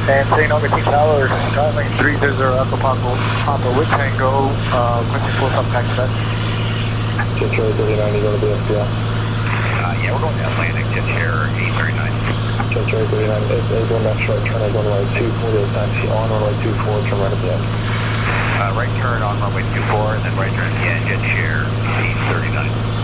And St. Augustine Tower, Skylane 300 Alpha Papa with Tango, requesting full stop taxi back. Jet Cherry 39, you go to BSPL. Yeah, we're going to Atlantic, Jet Cherry 839. Jet Cherry 39, is one left right turn, runway 24 to taxi on runway 24, turn right at the end. Right turn on runway 24, and then right turn at the end, Jet Cherry 839.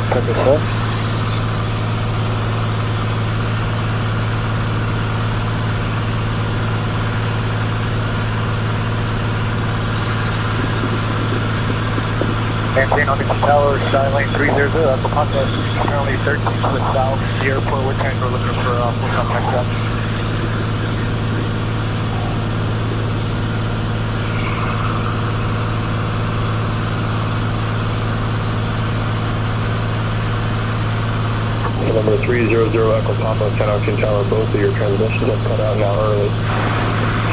Put this up. Maintain Augustine Tower, Skylane 300, Alpha Papa, currently 13 to the south, the airport with Tango looking for full stop taxi back. Number 300 Echo Papa, 10 Augustine Tower, both of your transmissions have cut out now early.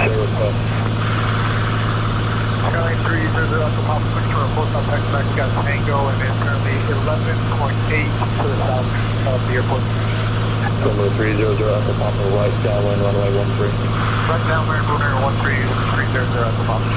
Say request. Skylane 300 Alpha Papa, looking for a full stop taxi back. We got Tango and it's currently 11.8 to the south of the airport. Number 300 Echo Papa, right downwind runway 13. Right downwind runway 13, 300 Alpha Papa.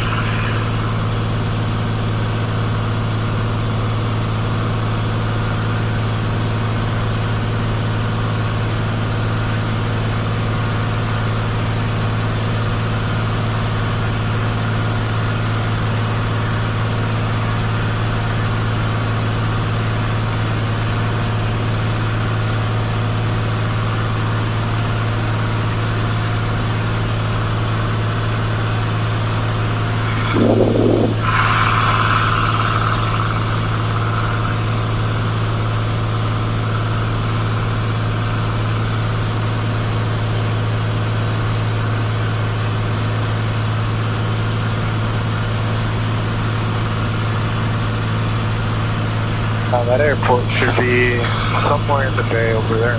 Now that airport should be somewhere in the bay over there.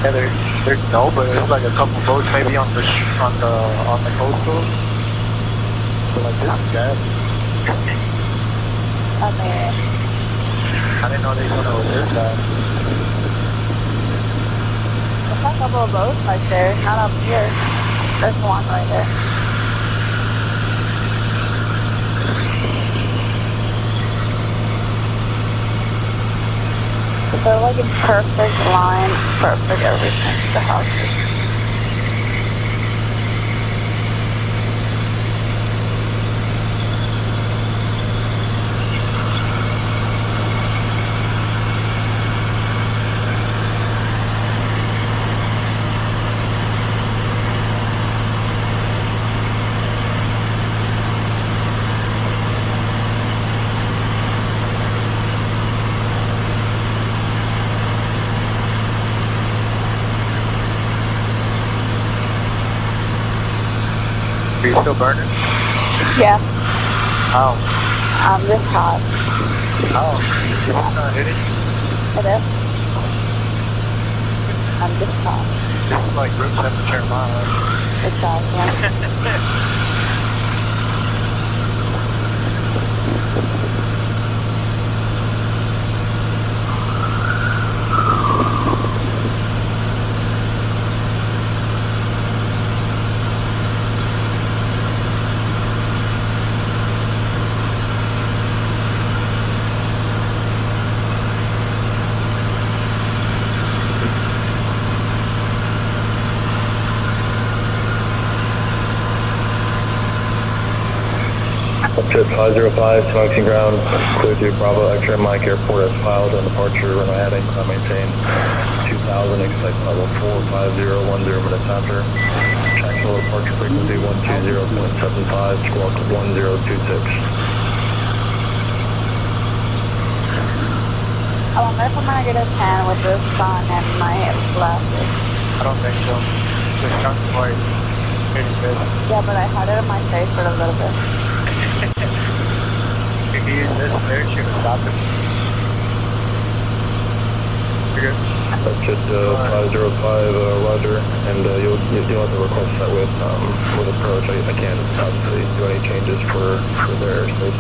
Yeah, there's no, but there's like a couple boats maybe on the coastal. But like this is bad. Okay. I didn't know they thought it was this bad. There's a couple of boats right there, not up here. There's one right there. They're like in perfect line, perfect everything, the houses. Are you still burning? Yeah, How? I'm just hot. How? Is this not hitting you? It is. I'm just hot. This is like room temperature mine. It's awesome. Trip 505, smoking ground, clear to Bravo, X-ray Mike, airport as filed on departure, runway heading, maintain 2000, expect level 45010 minutes after. Jacksonville departure frequency 120.75, squawk 1026. I wonder if I'm gonna get a tan with the sun and my glasses. I don't think so. The sun's like hitting this. Yeah, but I had it in my face for a little bit. If you use this there, should have stopped it. You're good? That's just 505, Roger, and you'll have to request that with approach. I can't obviously do any changes for their airspace.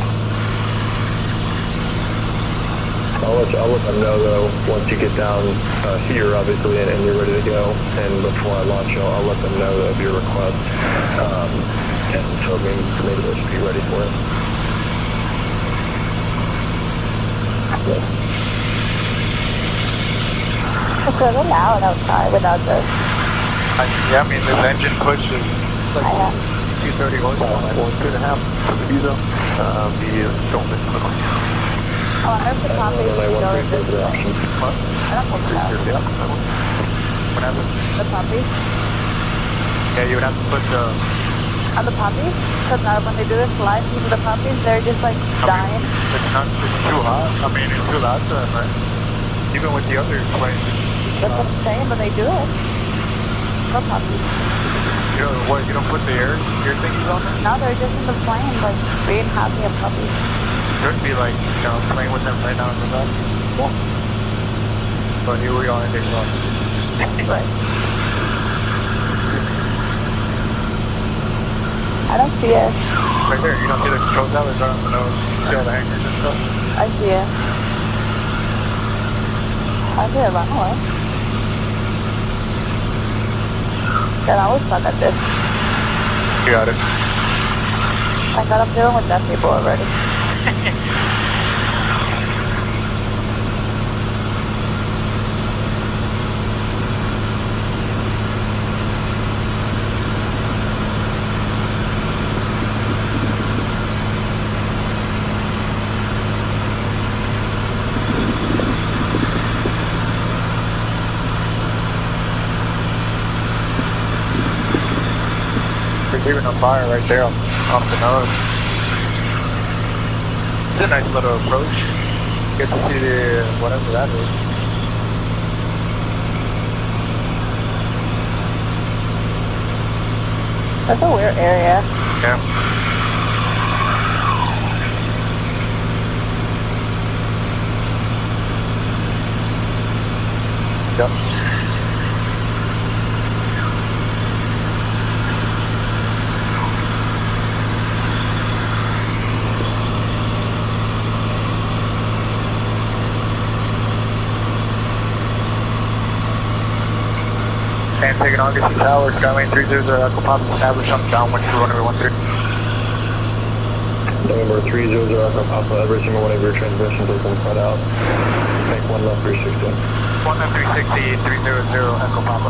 I'll let them know though once you get down here, obviously, and you're ready to go. And before I launch, I'll let them know of your request, and so maybe they'll just be ready for it. It's really loud outside without this. Yeah, I mean, this engine push is it's like 230 horsepower. 2.5 diesel. I wonder if the coffee is still in this way. What? I don't think so. What happened? The puppy? Yeah, you would have to put the... On the puppies? Because now when they do the slide into the puppies, they're just like dying. It's too hot. I mean, it's too loud for them, right? Even with the other planes, That's what I'm saying, but they do it. No puppies. You know what? You don't put the air thingies on them? No, they're just in the plane, like being happy and puppies. It would be like, you know, playing with them right now in the back. Yeah. But here we are in Big Rock. Right. I don't see it. Right there, you don't see the control towers right on the nose. You see all the hangers and stuff? I see it. I see it run away. Then I always suck at this. You got it. I got up dealing with deaf people already. There's even a fire right there off the nose. It's a nice little approach. Get to see the whatever that is. That's a weird area. Yeah. Yep. And taking Augustine Tower, Skylane 300 Echo Pop established on downwind for runway 13. November 300 Echo Papa, every single one of your transmissions has been cut out. Make one left 360. 1 left 360, 300 Echo Papa.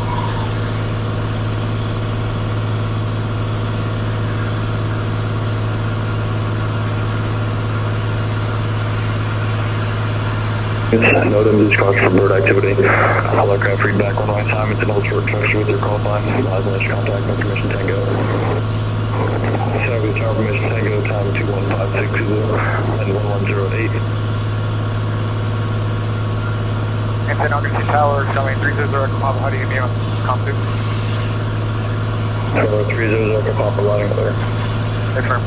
Note images cause for bird activity. All aircraft feedback on right time. It's an ultra structure with your call sign. Live initial contact information Tango. Send over the tower permission Tango, time 21560 and 1108. And then Augustine Tower, Skylane 300 Echo Papa, how do you hear me on COM2? Tower 300 Echo Papa, riding clear. Confirm.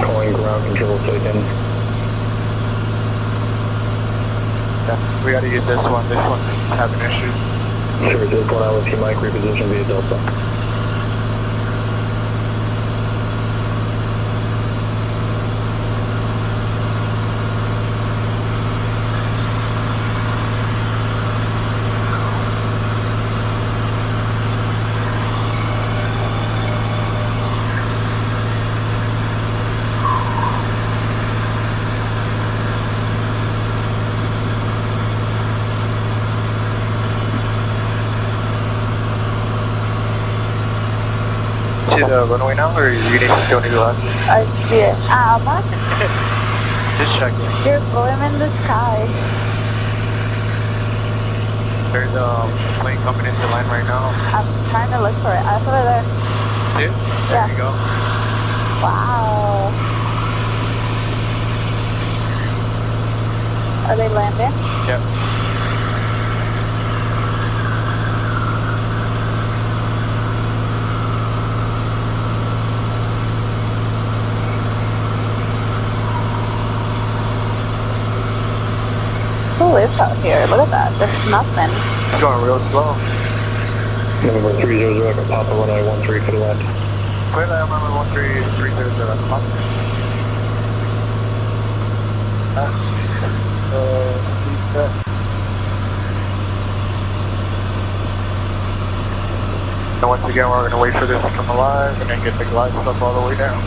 Calling ground control taken. Yeah, we gotta use this one. This one's having issues. Sure, just going out with T-Mic, reposition via Delta. See the runway now, or you still need glasses? I see it. Alma, Just checking. you're going in the sky. There's a plane coming into line right now. I'm trying to look for it. I saw it there. See it? There Yeah. you go. Wow. Are they landing? Yep. Who lives out here? Look at that. There's nothing. It's going real slow. November 300 Echo Papa, runway 13 for the land. Clear that number 13300 Papa. Speed set. And once again, we're going to wait for this to come alive and then get the glide stuff all the way down.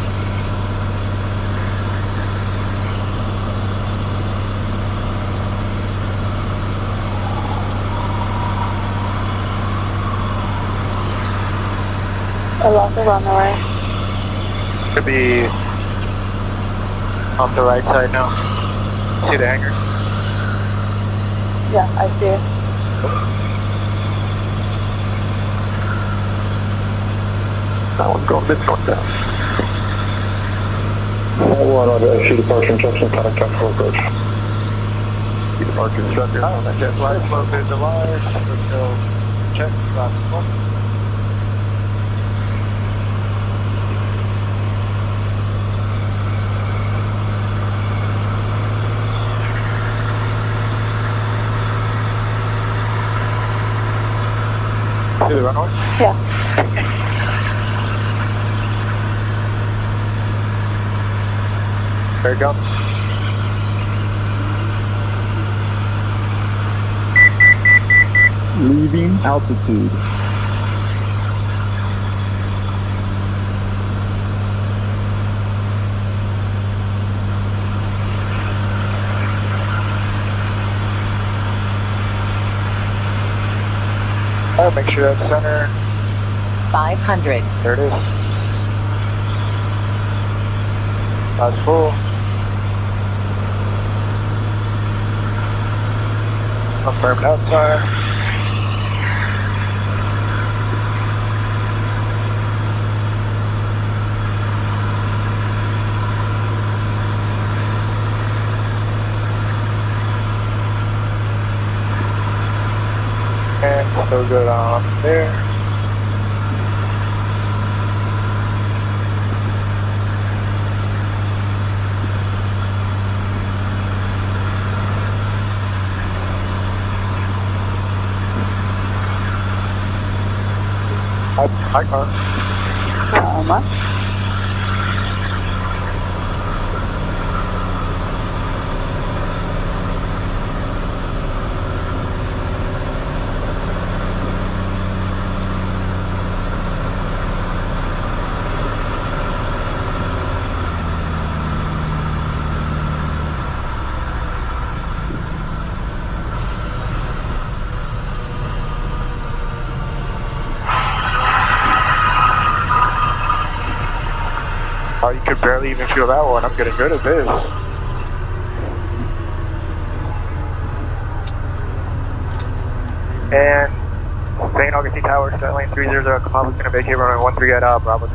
I lost the runway. Should be on the right side now. See the hangar? Yeah, I see it. That one's going a bit north down. One on the exit departure instruction, contact full approach. Departure instructor. Oh, that jet flight smoke is alive. Let's go check, drop smoke. See the runway? Yeah. There it comes. Leaving altitude. Alright, make sure that's center. 500. There it is. That's full. Confirmed outside. And still good on there. Hi, car. How much? Oh, you could barely even feel that one. I'm getting good at this. And St. Augustine Tower, Skylane 300, Kappa's going to vacate runway 13 at Bravo 2.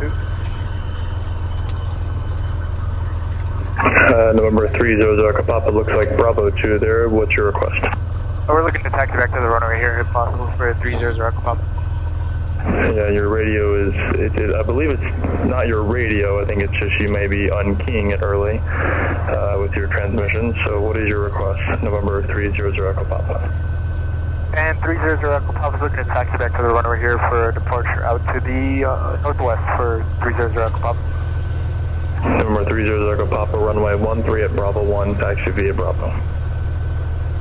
November 300 Echo Papa, looks like Bravo 2 there. What's your request? Oh, we're looking to taxi back to the runway here if possible for 300 Kappa. Yeah, your radio is, I believe it's not your radio, I think it's just you may be unkeying it early with your transmission. So what is your request? November 300 Echo Papa. And 300 Echo Papa is looking to taxi back to the runway here for a departure out to the northwest for 300 Echo Papa. November 300 Echo Papa, runway 13 at Bravo 1, taxi via Bravo.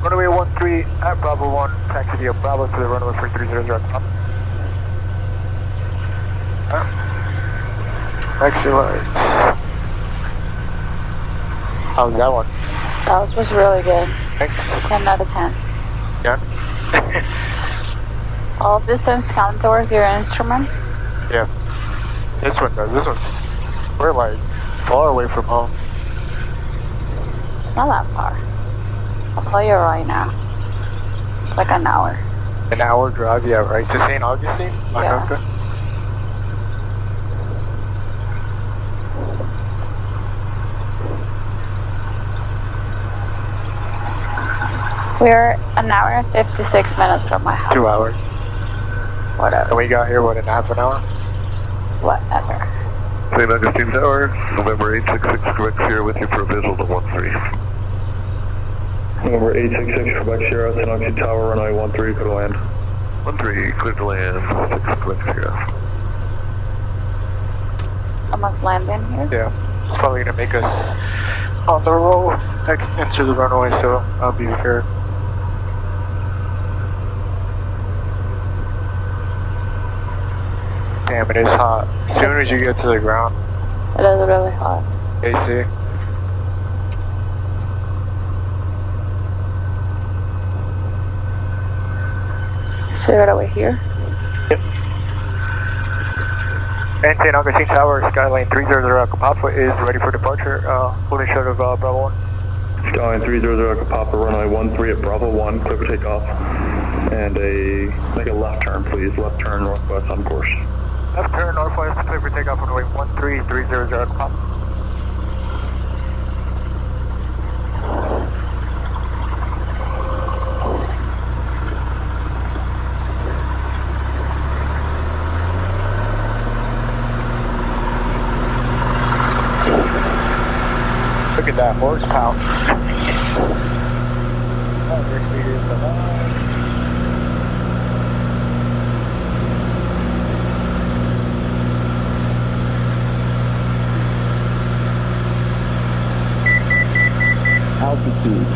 Runway 13 at Bravo 1, taxi via Bravo to the runway for 300 Echo Papa. Excellent. How's that one? That was really good. Thanks. 10 out of 10. Yeah? All distance count towards your instrument? Yeah. This one does. This one's, we're like far away from home. It's not that far. I'll tell you right now. It's like an hour. An hour drive, yeah, right? To St. Augustine? Yeah. Okay. We're an hour and 56 minutes from my house. 2 hours. Whatever. And we got here, what, in half an hour? Whatever. St. Augustine Tower, November 866 Quebec Sierra with you for a visual to 13. November 866 Quebec Sierra, St. Augustine Tower, runway 13, clear to land. 13, clear to land, 6 Quebec Sierra. Someone's landing here? Yeah. It's probably gonna make us on the roll, enter the runway, so I'll be fair. Damn, it is hot. As soon as you get to the ground, It is really hot. AC. So you're right over here? Yep. And St. Augustine Tower, Skylane 300 Kapapa is ready for departure. Holding short of Bravo 1. Skylane 300 Kapapa, runway 13 at Bravo 1, clear for takeoff. And make a left turn, please. Left turn northwest on course. Left turn northwest, clear for takeoff runway 13300 Kapapa. Look at that horsepower. Oh, your speed is alive. Altitude.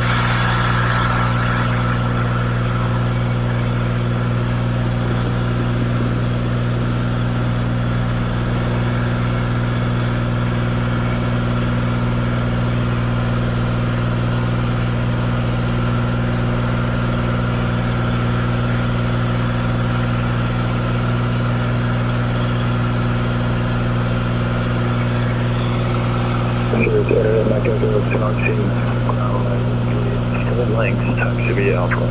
Length, taxi via Alpha.